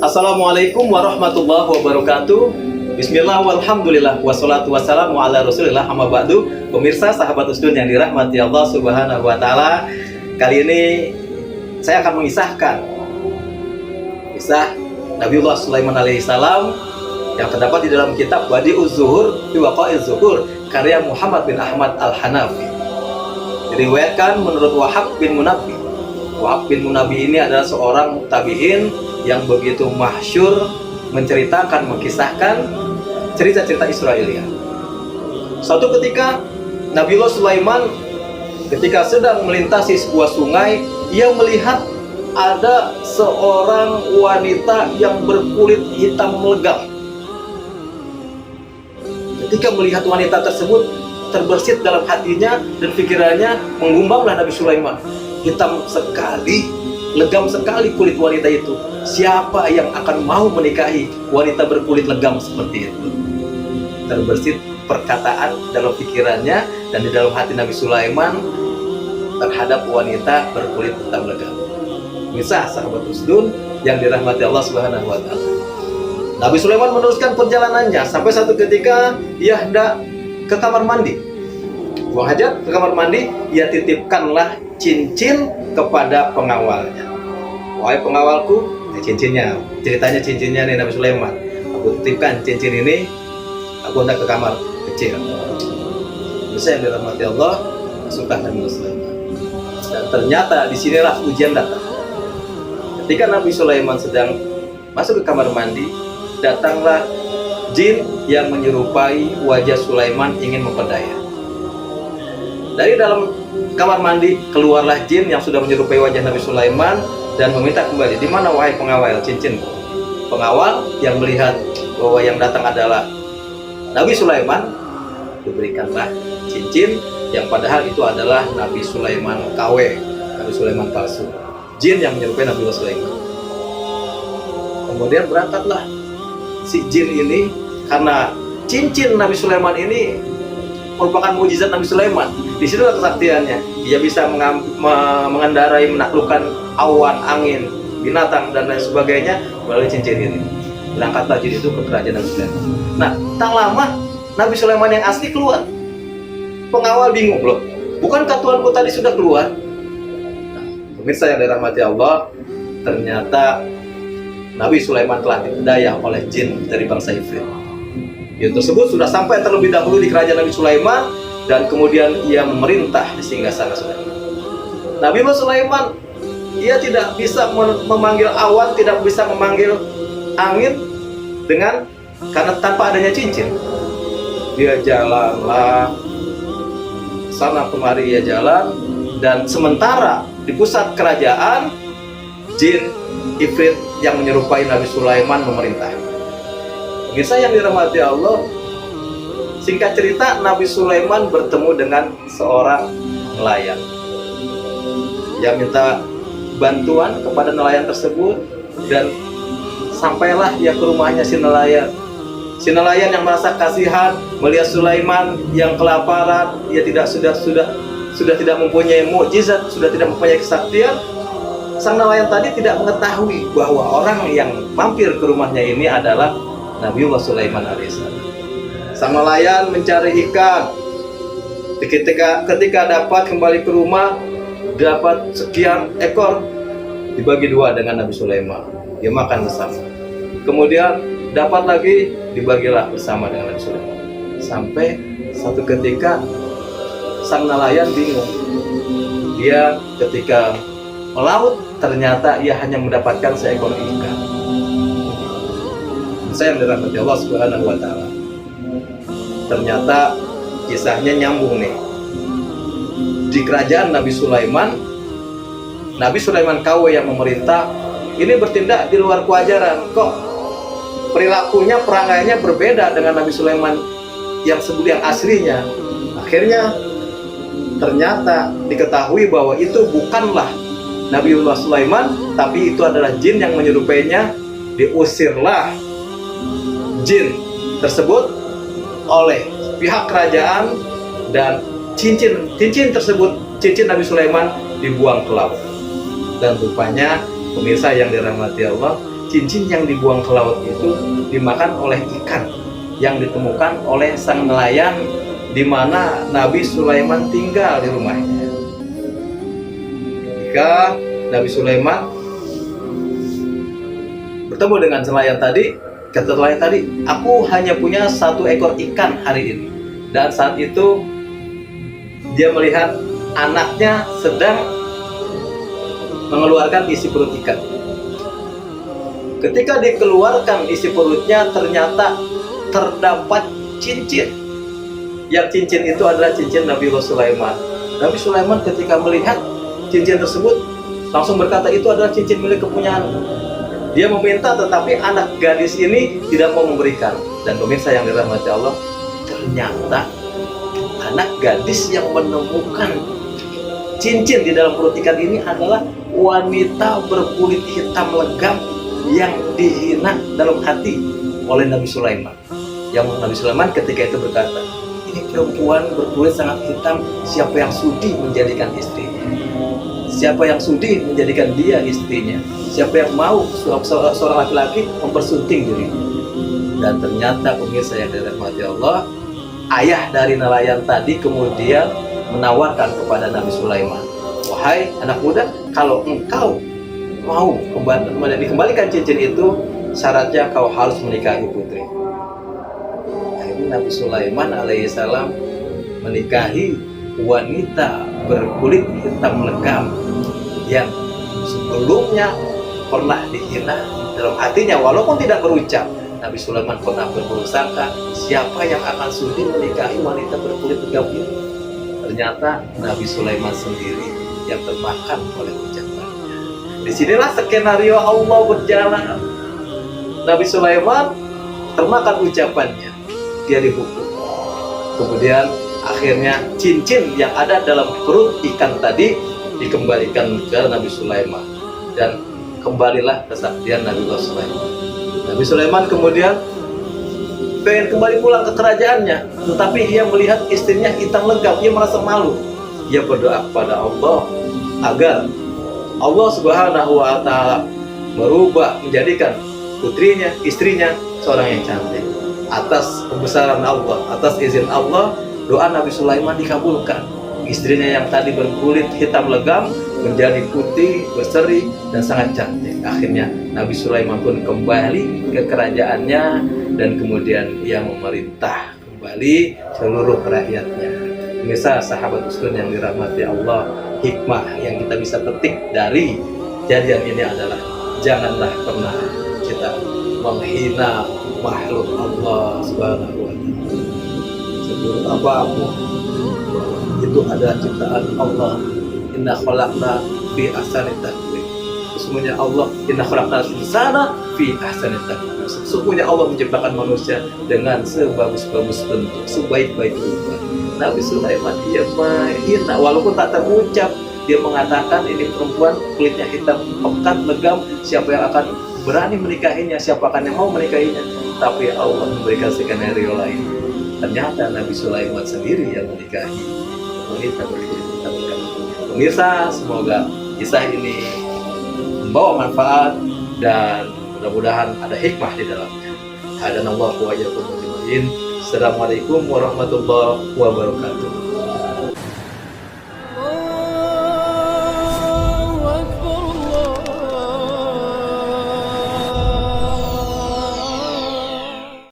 Assalamualaikum warahmatullahi wabarakatuh. Bismillah walhamdulillah wassalatu wassalamu ala rasulillah amma ba'du. Pemirsa sahabat usdun yang dirahmati Allah subhanahu wa ta'ala, kali ini saya akan mengisahkan kisah Nabiullah Sulaiman alaihissalam yang terdapat di dalam kitab Badi'uz Zuhur fi Waqa'iz Zuhur karya Muhammad bin Ahmad Al-Hanafi. Diriwayatkan menurut Wahab bin Munabbi. Wahab bin Munabbi ini adalah seorang tabi'in yang begitu masyhur menceritakan, mengisahkan cerita-cerita Israiliyah. Suatu ketika Nabiullah Sulaiman ketika sedang melintasi sebuah sungai, ia melihat ada seorang wanita yang berkulit hitam legam. Ketika melihat wanita tersebut, terbersit dalam hatinya dan pikirannya, menggumbanglah Nabi Sulaiman. Hitam sekali, legam sekali kulit wanita itu. Siapa yang akan mau menikahi wanita berkulit legam seperti itu? Terbersit perkataan dalam pikirannya dan di dalam hati Nabi Sulaiman terhadap wanita berkulit hitam legam. Misal sahabat usdun yang dirahmati Allah Subhanahu wa ta'ala, Nabi Sulaiman meneruskan perjalanannya sampai satu ketika ia hendak ke kamar mandi. Buang hajat ke kamar mandi, ia titipkanlah cincin kepada pengawalnya. Wahai pengawalku, cincinnya, ceritanya cincinnya nih Nabi Sulaiman. Aku titipkan cincin ini, aku hendak ke kamar kecil. Bisa yang dirahmati Allah, suka Nabi Sulaiman. Dan ternyata disinilah ujian datang. Ketika Nabi Sulaiman sedang masuk ke kamar mandi, datanglah jin yang menyerupai wajah Sulaiman ingin memperdaya. Dari dalam kamar mandi keluarlah jin yang sudah menyerupai wajah Nabi Sulaiman dan meminta kembali, di mana wahai pengawal cincin? Pengawal yang melihat bahwa yang datang adalah Nabi Sulaiman, diberikanlah cincin yang padahal itu adalah Nabi Sulaiman KW, Nabi Sulaiman palsu, jin yang menyerupai Nabi Sulaiman. Kemudian berangkatlah si jin ini, karena cincin Nabi Sulaiman ini merupakan mukjizat Nabi Sulaiman. Di situ kesaktiannya. Ia bisa mengendarai, menaklukkan awan, angin, binatang dan lain sebagainya melalui cincin ini. Berangkatlah jin itu ke kerajaan Nabi Sulaiman. Nah, tak lama Nabi Sulaiman yang asli keluar. Pengawal bingung, loh, bukankah Tuanku tadi sudah keluar? Nah, pemirsa yang dirahmati Allah, ternyata Nabi Sulaiman telah diperdaya oleh jin dari bangsa Ifrit. Jin tersebut sudah sampai terlebih dahulu di kerajaan Nabi Sulaiman dan kemudian ia memerintah di singgasana Sulaiman. Nabi Sulaiman, ia tidak bisa memanggil awan, tidak bisa memanggil angin karena tanpa adanya cincin. Dia jalanlah sana kemari, ia jalan, dan sementara di pusat kerajaan jin Ifrit yang menyerupai Nabi Sulaiman memerintah. Pemirsa yang dirahmati Allah, singkat cerita Nabi Sulaiman bertemu dengan seorang nelayan. Dia minta bantuan kepada nelayan tersebut dan sampailah ia ke rumahnya si nelayan. Si nelayan yang merasa kasihan melihat Sulaiman yang kelaparan, ia sudah tidak mempunyai mukjizat, sudah tidak mempunyai kesaktian. Sang nelayan tadi tidak mengetahui bahwa orang yang mampir ke rumahnya ini adalah Nabiullah Sulaiman alaihissalam. Sang nelayan mencari ikan. Ketika dapat kembali ke rumah, dapat sekian ekor, dibagi dua dengan Nabi Sulaiman. Dia makan bersama. Kemudian dapat lagi, dibagilah bersama dengan Nabi Sulaiman. Sampai satu ketika sang nelayan bingung. Dia ketika melaut, ternyata ia hanya mendapatkan seekor ikan. Saya yang dirahmati Allah Subhanahu wa ta'ala, ternyata kisahnya nyambung nih. Di kerajaan Nabi Sulaiman KW yang memerintah ini bertindak di luar kewajaran. Kok perilakunya, perangainya berbeda dengan Nabi Sulaiman yang aslinya. Akhirnya ternyata diketahui bahwa itu bukanlah Nabiullah Sulaiman, tapi itu adalah jin yang menyerupainya. Diusirlah jin tersebut oleh pihak kerajaan dan cincin tersebut, cincin Nabi Sulaiman, dibuang ke laut. Dan rupanya pemirsa yang dirahmati Allah, cincin yang dibuang ke laut itu dimakan oleh ikan yang ditemukan oleh sang nelayan di mana Nabi Sulaiman tinggal di rumahnya. Ketika Nabi Sulaiman bertemu dengan nelayan tadi, kata nelayan tadi, aku hanya punya 1 ekor ikan hari ini. Dan saat itu dia melihat anaknya sedang mengeluarkan isi perut ikan. Ketika dikeluarkan isi perutnya, ternyata terdapat cincin. Yang cincin itu adalah cincin Nabi Sulaiman. Nabi Sulaiman ketika melihat cincin tersebut langsung berkata, itu adalah cincin milik kepunyaan. Dia meminta, tetapi anak gadis ini tidak mau memberikan. Dan pemirsa yang dirahmati Allah, ternyata anak gadis yang menemukan cincin di dalam perut ikan ini adalah wanita berkulit hitam legam yang dihina dalam hati oleh Nabi Sulaiman. Yang Nabi Sulaiman ketika itu berkata, ini perempuan berkulit sangat hitam, siapa yang sudi menjadikan istrinya? Siapa yang sudi menjadikan dia istrinya? Siapa yang mau seorang laki-laki mempersunting dirinya? Dan ternyata pemirsa yang dirahmati Allah, ayah dari nelayan tadi kemudian menawarkan kepada Nabi Sulaiman, wahai anak muda, kalau engkau mau dikembalikan cincin itu, syaratnya kau harus menikahi putri. Akhirnya Nabi Sulaiman alaihissalam menikahi wanita berkulit hitam legam yang sebelumnya pernah dihina dalam hatinya, walaupun tidak berucap. Nabi Sulaiman pernah bersangka, siapa yang akan sudi menikahi wanita berkulit legam ini? Ternyata Nabi Sulaiman sendiri yang termakan oleh ucapannya. Disinilah skenario Allah berjalan. Nabi Sulaiman termakan ucapannya, dia dihukum. Kemudian akhirnya cincin yang ada dalam perut ikan tadi dikembalikan ke Nabi Sulaiman, dan kembalilah kesaktian Nabi Sulaiman. Nabi Sulaiman kemudian pengen kembali pulang ke kerajaannya, tetapi dia melihat istrinya hitam legam, dia merasa malu. Dia berdoa kepada Allah agar Allah Subhanahu wa Ta'ala merubah, menjadikan putrinya, istrinya seorang yang cantik. Atas kebesaran Allah, atas izin Allah, doa Nabi Sulaiman dikabulkan. Istrinya yang tadi berkulit hitam legam menjadi putih, berseri, dan sangat cantik. Akhirnya Nabi Sulaiman pun kembali ke kerajaannya, dan kemudian ia memerintah kembali seluruh rakyatnya. Pemirsa sahabat Uston yang dirahmati Allah, hikmah yang kita bisa petik dari kejadian ini adalah janganlah pernah kita menghina makhluk Allah Subhanahu wa Ta'ala. Seburuk apapun itu adalah ciptaan Allah. Inna khalaqna fi ahsani taqwim. Sesungguhnya Allah, inna khalaqna insana fi ahsani taqwim. Sesungguhnya Allah menciptakan manusia dengan sebagus-bagus bentuk, sebaik-baik rupa. Nabi Sulaiman dia menghina, walaupun tak terucap, dia mengatakan ini perempuan kulitnya hitam pekat legam, siapa yang akan berani menikahinya, siapa akan yang mau menikahinya. Tapi Allah memberikan skenario lain. Ternyata Nabi Sulaiman sendiri yang menikahi wanita berkulit hitam legam. Pemirsa, semoga kisah ini membawa manfaat dan mudah-mudahan ada hikmah di dalamnya. Hadanallahu wa iyyakum ajmain. Assalamualaikum warahmatullahi wabarakatuh.